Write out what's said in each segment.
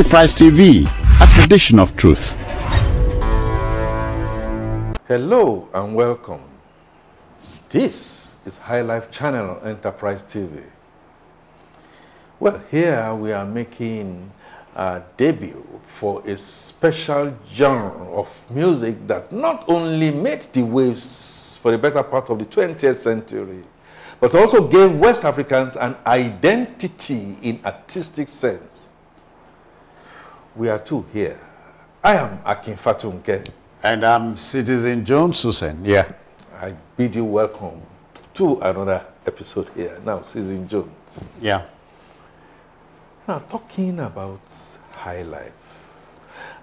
Enterprise TV, a tradition of truth. Hello and welcome. This is Highlife channel on Enterprise TV. Well, here we are making a debut for a special genre of music that not only made the waves for the better part of the 20th century, but also gave West Africans an identity in artistic sense. We are two here. I am Akin Fatunke. And I'm Citizen John Susan. Yeah. I bid you welcome to another episode here. Now, Citizen Jones. Yeah. Now, talking about Highlife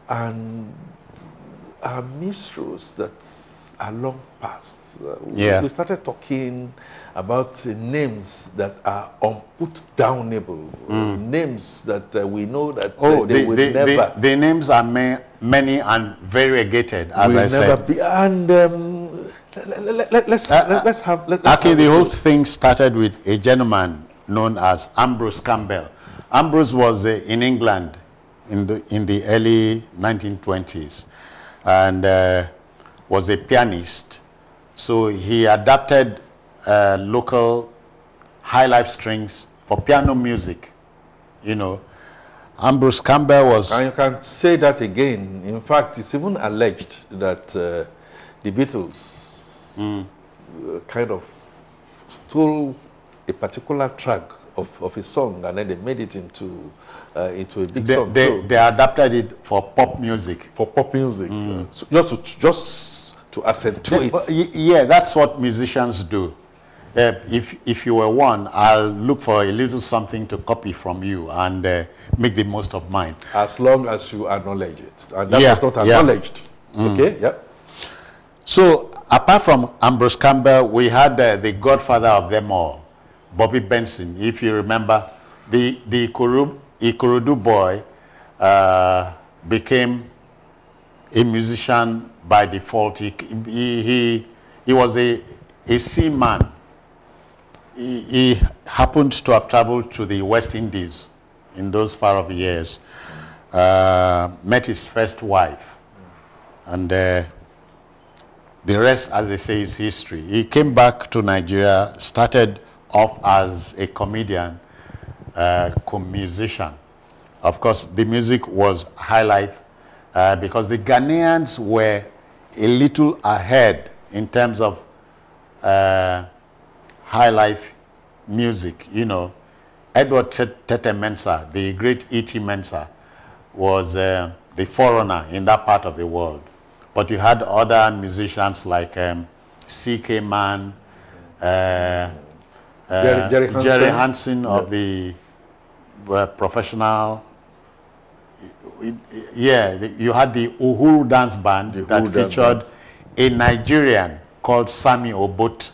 and our minstrels that are long past. Yeah. We started talking about names that are unput-downable, names that we know that they will never. The names are many and variegated, as I said. Be, and let's have. Actually, the whole thing started with a gentleman known as Ambrose Campbell. Ambrose was in England in the early 1920s, and was a pianist. So he adapted local high-life strings for piano music. You know, Ambrose Campbell was... And you can say that again. In fact, it's even alleged that the Beatles kind of stole a particular track of a song, and then they made it into a big song. They adapted it for pop music. For pop music. So just to accentuate. Yeah, that's what musicians do. If you were one, I'll look for a little something to copy from you and make the most of mine. As long as you acknowledge it. And that was not acknowledged. Okay, yeah. So, apart from Ambrose Campbell, we had the godfather of them all, Bobby Benson. If you remember, the Ikorodu boy became a musician by default. He was a seaman. He happened to have traveled to the West Indies in those far off years, met his first wife, and the rest, as they say, is history. He came back to Nigeria, started off as a comedian, musician. Of course, the music was high life because the Ghanaians were a little ahead in terms of high life music. You know, Edward Tete Mensah, the great E.T. Mensah, was the forerunner in that part of the world. But you had other musicians like C.K. Man, Jerry Hansen of the professional. You had the Uhuru Dance Band that featured a Nigerian called Sammy Obot.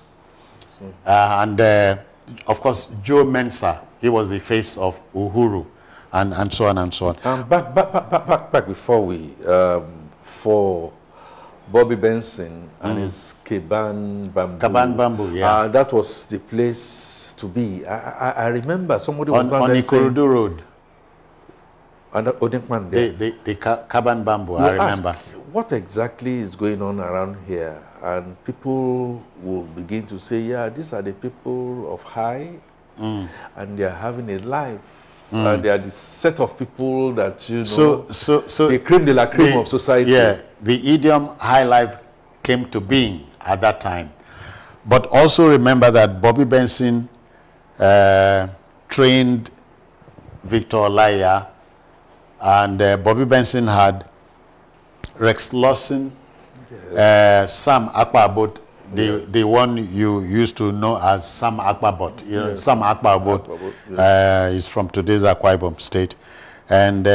And of course, Joe Mensah, he was the face of Uhuru, and so on and so on. Back before we, for Bobby Benson and his Caban Bamboo. Caban Bamboo, yeah. That was the place to be. I remember somebody was on Ikorodu Road. And Odinkman there. The Caban Bamboo, I remember. What exactly is going on around here? And people will begin to say, yeah, these are the people of high, and they are having a life. And they are the set of people that, you know, so the cream de la cream of society. Yeah, the idiom high life came to being at that time. But also remember that Bobby Benson trained Victor Olaiya, and Bobby Benson had Rex Lawson, Sam Akpabot, the one you used to know as Sam Akpabot. You know, Sam Akpabot is from today's Akwa Ibom State. And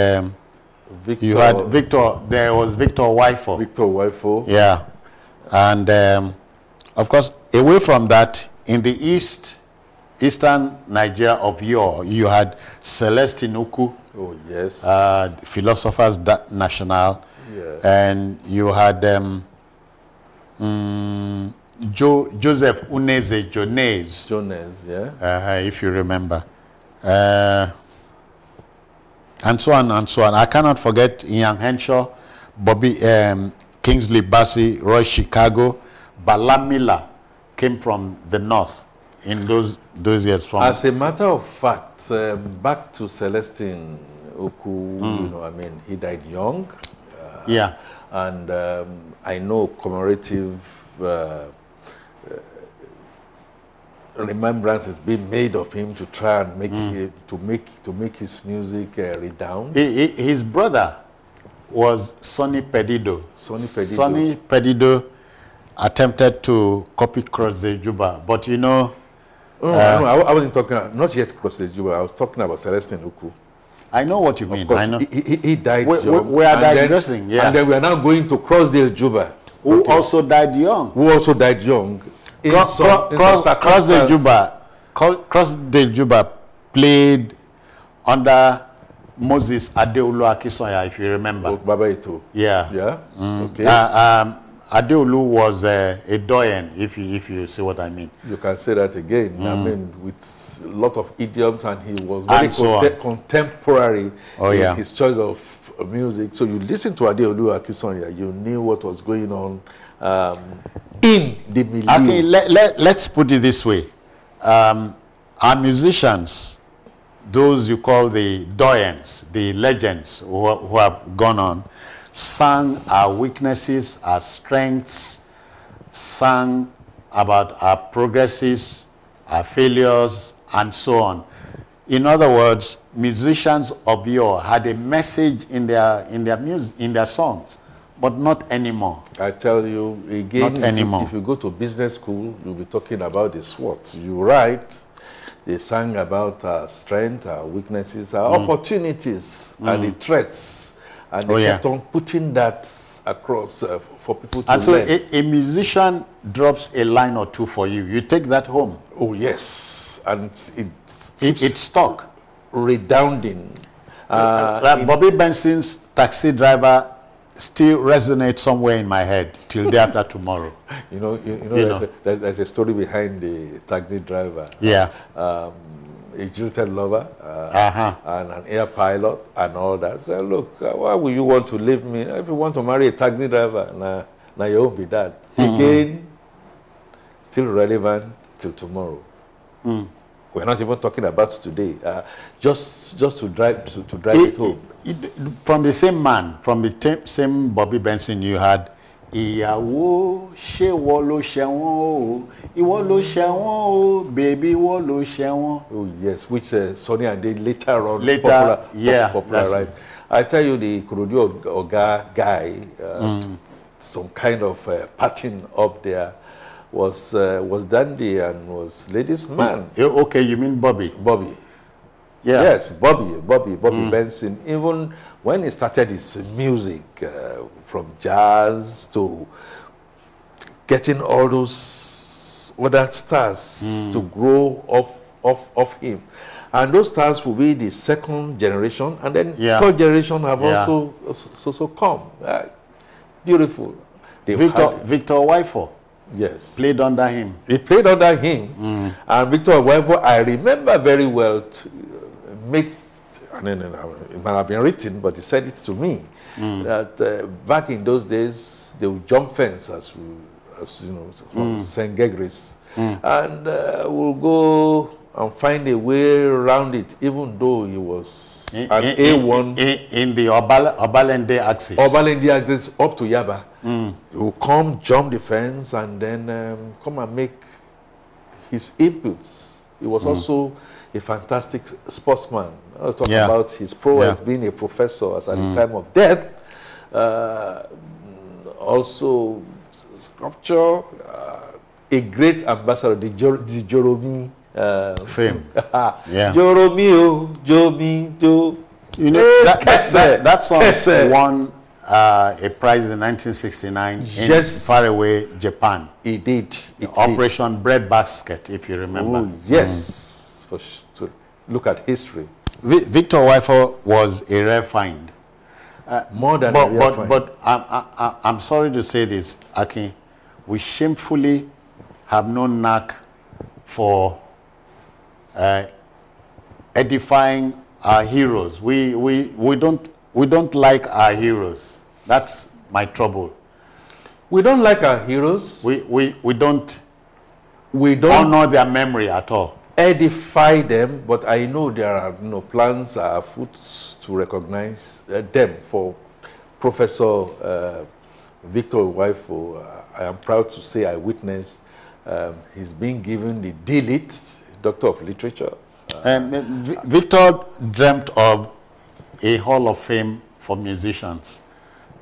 you had Victor, there was Victor Waifo. Victor Waifo. Yeah. And of course, away from that, in the eastern Nigeria of yore, you had Celestine Uku. Oh, yes. Philosophers National. Yeah. And you had Joseph Uneze Jones. Yeah. If you remember. and so on and so on. I cannot forget Ian Henshaw, Bobby Kingsley Bassey, Roy Chicago, Balamila came from the north in those years. From as a matter of fact, back to Celestine Oku, you know, I mean, he died young. Yeah. And I know commemorative remembrance is being made of him to try and make to make his music redound. His brother was Sonny Pedido. Sonny Pedido attempted to copy Cross the Juba, but you know. I wasn't talking, not yet Cross the Juba. I was talking about Celestine Oku. I know what you mean. Of course, I know. He died young. We are digressing, yeah. And then we are now going to Crossdale Juba. Who also died young. Crossdale Juba played under Moses Adeolu Akinsanya, if you remember. Baba Ito. Yeah. Yeah. Okay. Adeolu was a doyen, if you see what I mean. You can say that again. I mean, with a lot of idioms, and he was very contemporary in his choice of music. So you listen to Adeolu Akinsanya, you knew what was going on in the milieu. Okay, let's put it this way. Our musicians, those you call the doyens, the legends who have gone on, sang our weaknesses, our strengths, sang about our progresses, our failures, and so on. In other words, musicians of yore had a message in their music, in their songs, but not anymore. I tell you again, not anymore. If you go to business school, you'll be talking about the SWOT. You write, they sang about our strength, our weaknesses, our opportunities, and the threats. And they kept on putting that across for people to and so learn. A musician drops a line or two for you. You take that home. Oh, yes. And it's stuck. Redounding. Bobby Benson's Taxi Driver still resonates somewhere in my head till day after tomorrow. You know, there's a story behind the Taxi Driver. Yeah. A jilted lover and an air pilot and all that. So look, why would you want to leave me? If you want to marry a taxi driver, now you won't be that. Again, still relevant till tomorrow. We're not even talking about today. Just to drive it home. From the same man, from the same Bobby Benson, you had Ìyàwó ṣé ìwọ ló ṣẹ̀wọ̀n o, ìwọ ló ṣẹ̀wọ̀n o, baby ìwọ ló ṣẹ̀wọ̀n. Oh yes, which Sonny and they later on popular, right? I tell you, the Ikorodu Oga guy, some kind of pattern up there was dandy and was ladies' man. Okay, you mean Bobby? Bobby. Yeah. Yes, Bobby Benson. Even when he started his music, from jazz to getting all those other stars to grow off him. And those stars will be the second generation, and then third generation have also come. Beautiful. Victor Wifo. Yes. Played under him. He played under him. And Victor Wifo, I remember very well, it might have been written, but he said it to me, that back in those days, they would jump fence, as you know, St. Gregory's, and we'll go and find a way around it, even though he was an A1. In the Obalende axis. Obalende axis up to Yaba. He will come, jump the fence, and then come and make his inputs. He was also a fantastic sportsman. I'll talk about his prowess being a professor as at the time of death. Also, sculpture, a great ambassador, the Joromi fame. Joromio, Jomi, Jo. You know, that song won a prize in 1969 in faraway Japan. It did. Operation Breadbasket, if you remember. Oh, yes. To look at history. Victor Wifo was a rare find. More than a rare find. But I'm sorry to say this, Aki. We shamefully have no knack for edifying our heroes. We don't like our heroes. That's my trouble. We don't like our heroes. We don't don't honor their memory at all. Edify them, but I know there are plans afoot to recognize them. For Professor Victor Waifo, I am proud to say I witnessed he's being given the D.Lit, Doctor of Literature. Victor dreamt of a Hall of Fame for musicians.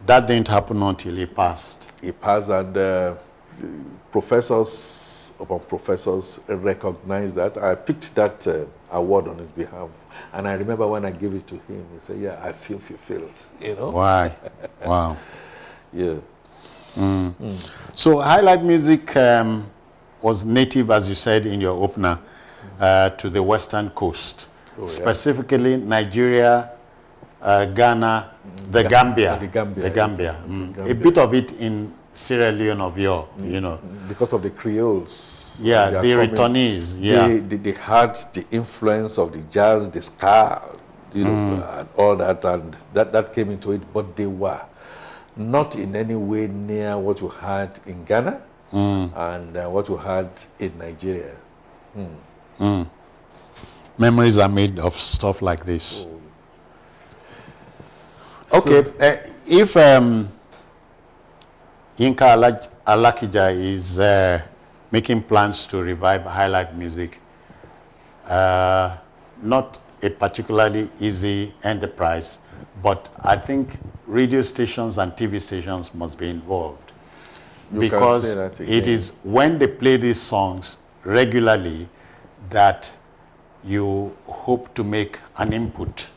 That didn't happen until he passed. He passed, and professors upon professors recognized that. I picked that award on his behalf, and I remember when I gave it to him, he said, "Yeah, I feel fulfilled." Why? Wow. Yeah. So Highlife music was native, as you said in your opener, to the western coast, specifically Nigeria, Ghana, the Gambia. A bit of it in Sierra Leone of yore, Because of the Creoles. Yeah, the returnees. Yeah. They had the influence of the jazz, the ska, and all that, and that came into it, but they were not in any way near what you had in Ghana and what you had in Nigeria. Memories are made of stuff like this. Okay, if Yinka Alakija is making plans to revive Highlife music, not a particularly easy enterprise, but I think radio stations and TV stations must be involved. Because it is when they play these songs regularly that you hope to make an input,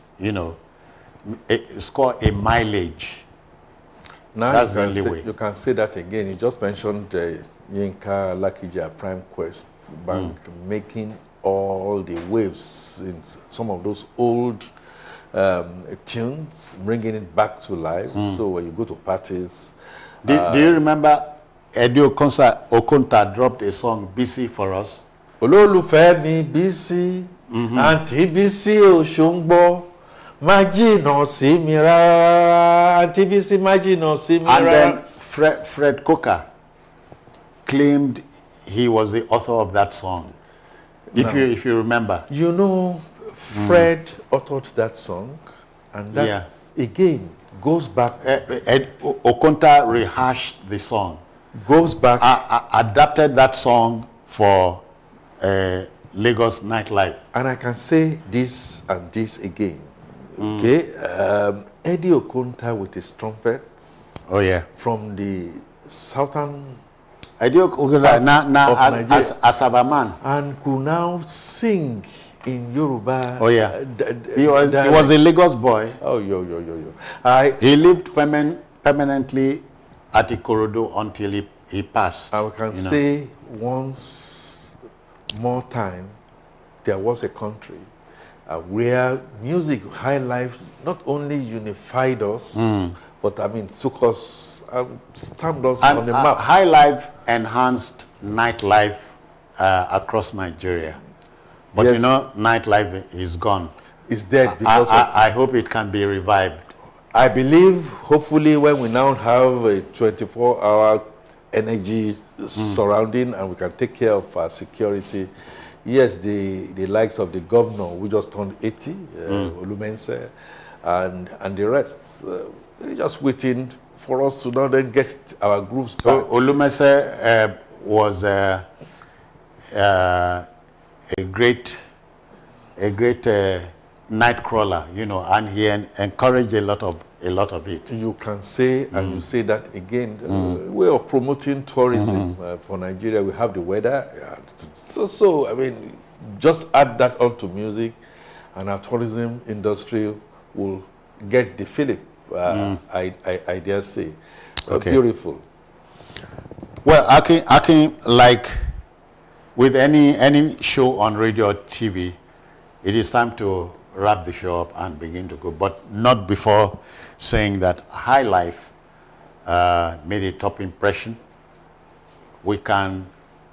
score a mileage. Now that's the only way. You can say that again. You just mentioned Yinka Lakija Prime Quest Bank making all the waves in some of those old tunes, bringing it back to life. So when you go to parties... Do you remember Eddie Okonta dropped a song, BC, for us? Olólùfẹ́ BC, Auntie BC Oshungbo, Majino Simira, Auntie BC Majino Simira. And then Fred Coker claimed he was the author of that song. If you remember. Fred authored that song, and that again goes back. Okonta rehashed the song. Goes back. Adapted that song for Lagos nightlife. And I can say this and this again. Okay, Eddie Okonta with his trumpets. Oh yeah. From the southern. Eddie Okonta now as Asabaman. And could now sing in Yoruba. Oh yeah. He was a Lagos boy. Oh yo. He lived permanently at Ikorodu until he passed. I can say once more time, there was a country where music, Highlife, not only unified us, but took us, stamped us on the map. Highlife enhanced nightlife across Nigeria. But nightlife is gone. It's dead. Because I hope it can be revived. I believe, hopefully, when we now have a 24-hour energy surrounding and we can take care of our security, yes, the likes of the governor, who just turned 80, Olumense, and the rest, just waiting for us to now then get our groups back. So Olumense was a great night crawler, and he encouraged a lot of it. You can say, and you say that again, way of promoting tourism for Nigeria. We have the weather, so just add that on to music, and our tourism industry will get the fillip. I dare say, beautiful. Well, I can like with any show on radio or TV, it is time to wrap the show up and begin to go, but not before saying that Highlife made a top impression. We can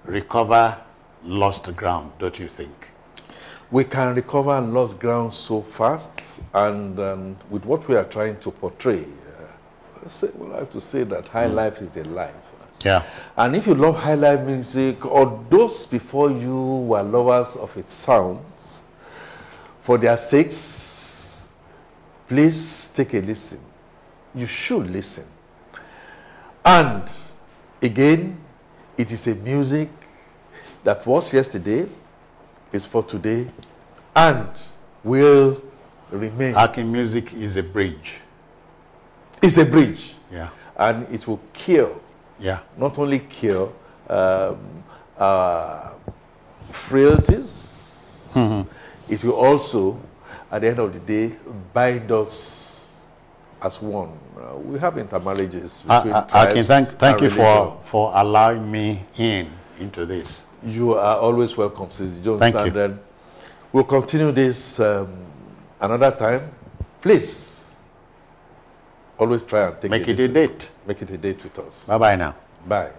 recover lost ground, don't you think? we can recover lost ground so fast, and with what we are trying to portray, we like to say that high life is the life. Yeah. And if you love high life music, or those before you were lovers of its sounds, for their sakes, please take a listen. You should listen. And again, it is a music that was yesterday, is for today, and will remain. Akin music is a bridge. It's a bridge. Yeah. And it will cure. Yeah. Not only cure frailties, it will also, at the end of the day, bind us as one. We have intermarriages between Akin, thank you religion. for allowing me into this. You are always welcome, Sister Jones. Thank and you. We'll continue this another time. Please, always try and take Make a it a listen. date. Make it a date with us. Bye-bye now. Bye.